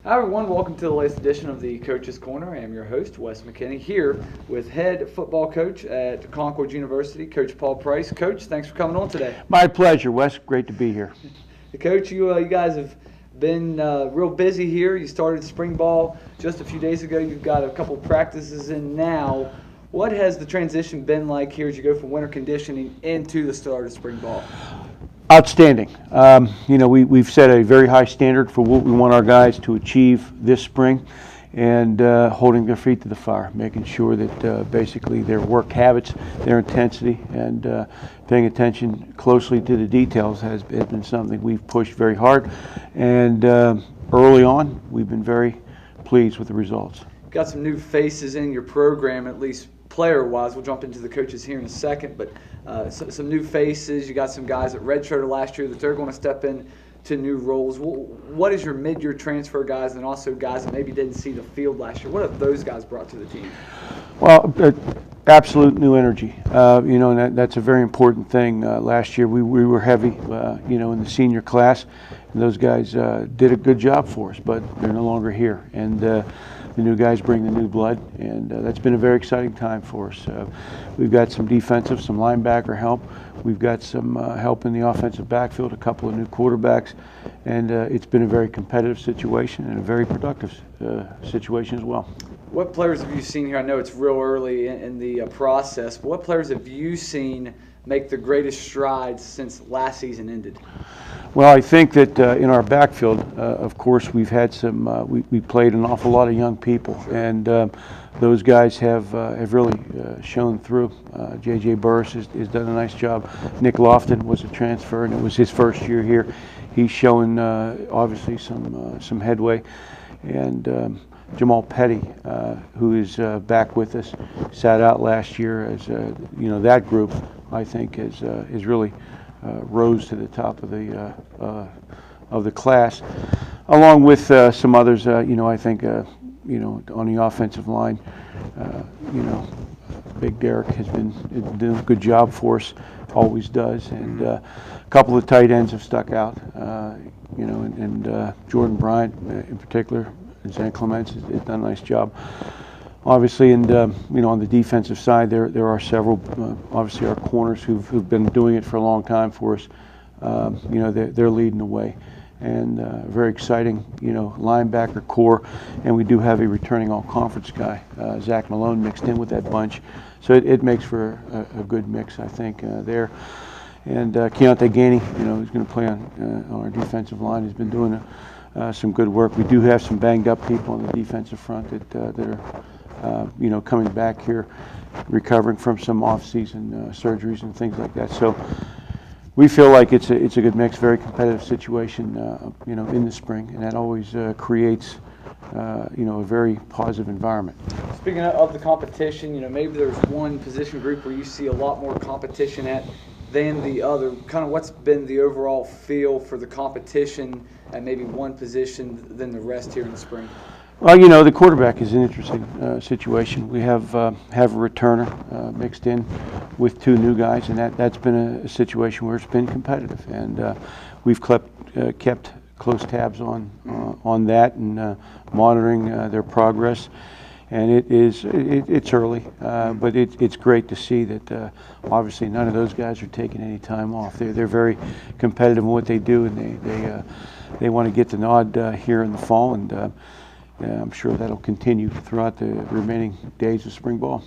Hi everyone, welcome to the latest edition of the Coach's Corner. I am your host, Wes McKinney, here with head football coach at Concord University, Coach Paul Price. Coach, thanks for coming on today. My pleasure, Wes. Great to be here. Coach, you guys have been real busy here. You started spring ball just a few days ago. You've got a couple practices in now. What has the transition been like here as you go from winter conditioning into the start of spring ball? Outstanding. We've set a very high standard for what we want our guys to achieve this spring, and holding their feet to the fire, making sure that basically their work habits, their intensity, and paying attention closely to the details has been something we've pushed very hard. And early on, we've been very pleased with the results. Got some new faces in your program, at least player-wise. We'll jump into the coaches here in a second, but some new faces. You got some guys that redshirted last year that they're going to step in to new roles. What is your mid-year transfer guys and also guys that maybe didn't see the field last year? What have those guys brought to the team? Well, absolute new energy. And that's a very important thing. Last year we were heavy, in the senior class, and those guys did a good job for us, but they're no longer here. And the new guys bring the new blood, and that's been a very exciting time for us. We've got some defensive, some linebacker help. We've got some help in the offensive backfield, a couple of new quarterbacks, and it's been a very competitive situation and a very productive situation as well. What players have you seen here? I know it's real early in the process, but what players have you seen make the greatest strides since last season ended? Well, I think that in our backfield, of course, we've had some. We played an awful lot of young people, sure. And those guys have really shown through. J.J. Burris has done a nice job. Nick Lofton was a transfer, and it was his first year here. He's showing obviously some headway, and Jamal Petty, who is back with us, sat out last year. As that group, I think, is really. Rose to the top of the class, along with some others. I think on the offensive line, Big Derek has been doing a good job for us, always does, and a couple of tight ends have stuck out. And Jordan Bryant in particular, and Zan Clements has done a nice job. Obviously, and on the defensive side, there are several. Obviously, our corners who've been doing it for a long time for us. They're leading the way, and very exciting. Linebacker core, and we do have a returning all-conference guy, Zach Malone, mixed in with that bunch, so it makes for a good mix, I think, there. And Keontae Gainey, who's going to play on our defensive line, has been doing some good work. We do have some banged up people on the defensive front that are. Coming back here, recovering from some off-season surgeries and things like that. So we feel like it's a good mix, very competitive situation, in the spring, and that always creates, a very positive environment. Speaking of the competition, maybe there's one position group where you see a lot more competition at than the other. Kind of what's been the overall feel for the competition at maybe one position than the rest here in the spring? Well, the quarterback is an interesting situation. We have a returner mixed in with two new guys, and that's been a situation where it's been competitive, and we've kept close tabs on that and monitoring their progress. And it's early, but it's great to see that obviously none of those guys are taking any time off. They're very competitive in what they do, and they want to get the nod here in the fall, and I'm sure that'll continue throughout the remaining days of spring ball.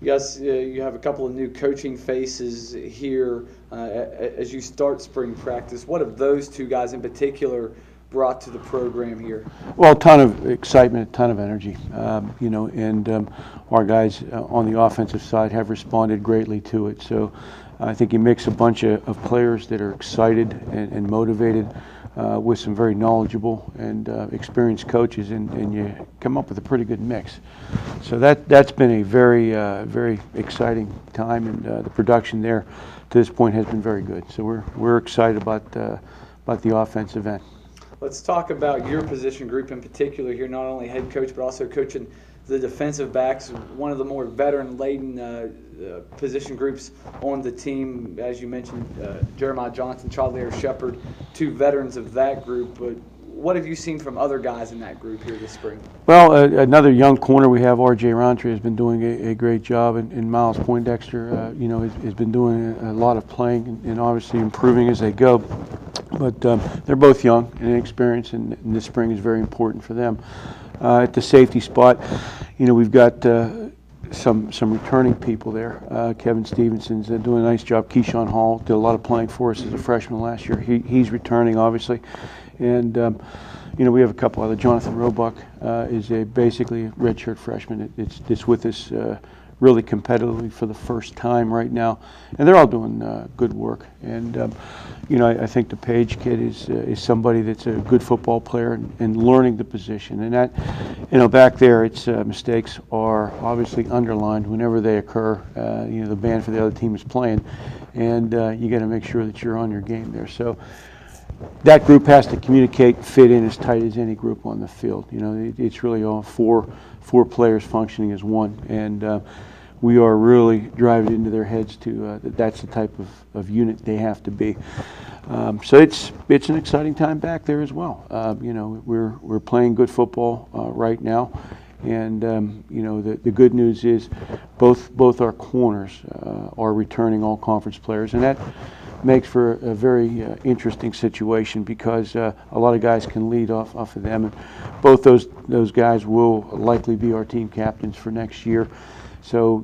You guys, you have a couple of new coaching faces here as you start spring practice. What have those two guys in particular brought to the program here? Well, a ton of excitement, a ton of energy, and our guys on the offensive side have responded greatly to it. So I think you mix a bunch of players that are excited and motivated with some very knowledgeable and experienced coaches, and you come up with a pretty good mix. So that's been a very, very exciting time, and the production there to this point has been very good. So we're excited about the offensive end. Let's talk about your position group in particular here, not only head coach but also coaching the defensive backs, one of the more veteran-laden position groups on the team. As you mentioned, Jeremiah Johnson, Charlie Shepard, two veterans of that group. But what have you seen from other guys in that group here this spring? Well, another young corner we have, R.J. Rountree, has been doing a great job, and Miles Poindexter, has been doing a lot of playing and obviously improving as they go. But they're both young and inexperienced, and this spring is very important for them. At the safety spot, we've got some returning people there. Kevin Stevenson's doing a nice job. Keyshawn Hall did a lot of playing for us as a freshman last year. He's returning, obviously. And, we have a couple other. Jonathan Roebuck is basically a redshirt freshman. It's with us really competitively for the first time right now. And they're all doing good work. And, I think the Page kid is somebody that's a good football player and learning the position. And that, back there, it's mistakes are obviously underlined whenever they occur. The band for the other team is playing. And you got to make sure that you're on your game there. So that group has to communicate and fit in as tight as any group on the field. It's really all four players functioning as one, and we are really driving into their heads to that's the type of unit they have to be. So it's an exciting time back there as well. We're playing good football right now, and the good news is both our corners are returning all conference players, and that makes for a very interesting situation because a lot of guys can lead off of them, and both those guys will likely be our team captains for next year. So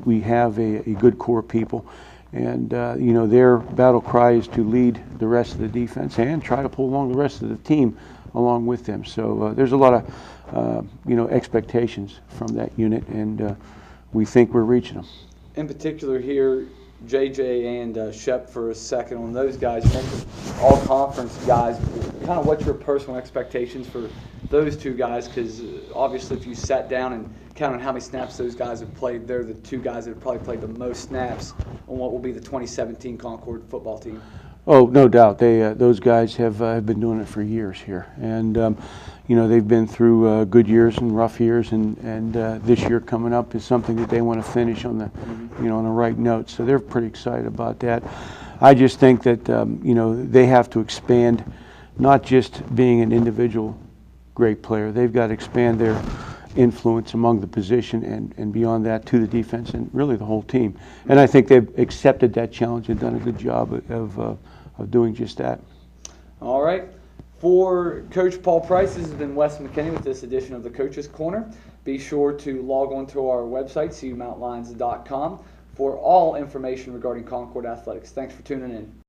we have a good core of people, and their battle cry is to lead the rest of the defense and try to pull along the rest of the team along with them. So there's a lot of expectations from that unit, and we think we're reaching them. In particular here, JJ and Shep for a second on those guys. You mentioned all conference guys. Kind of what's your personal expectations for those two guys? Because obviously if you sat down and counted how many snaps those guys have played, they're the two guys that have probably played the most snaps on what will be the 2017 Concord football team. Oh, no doubt. Those guys have been doing it for years here. And, they've been through good years and rough years, and this year coming up is something that they want to finish on the, on the right note. So they're pretty excited about that. I just think that, they have to expand, not just being an individual great player. They've got to expand their influence among the position and beyond that to the defense and really the whole team. And I think they've accepted that challenge and done a good job of doing just that. All right. For Coach Paul Price, this has been Wes McKinney with this edition of the Coach's Corner. Be sure to log on to our website, cumountlions.com, for all information regarding Concord Athletics. Thanks for tuning in.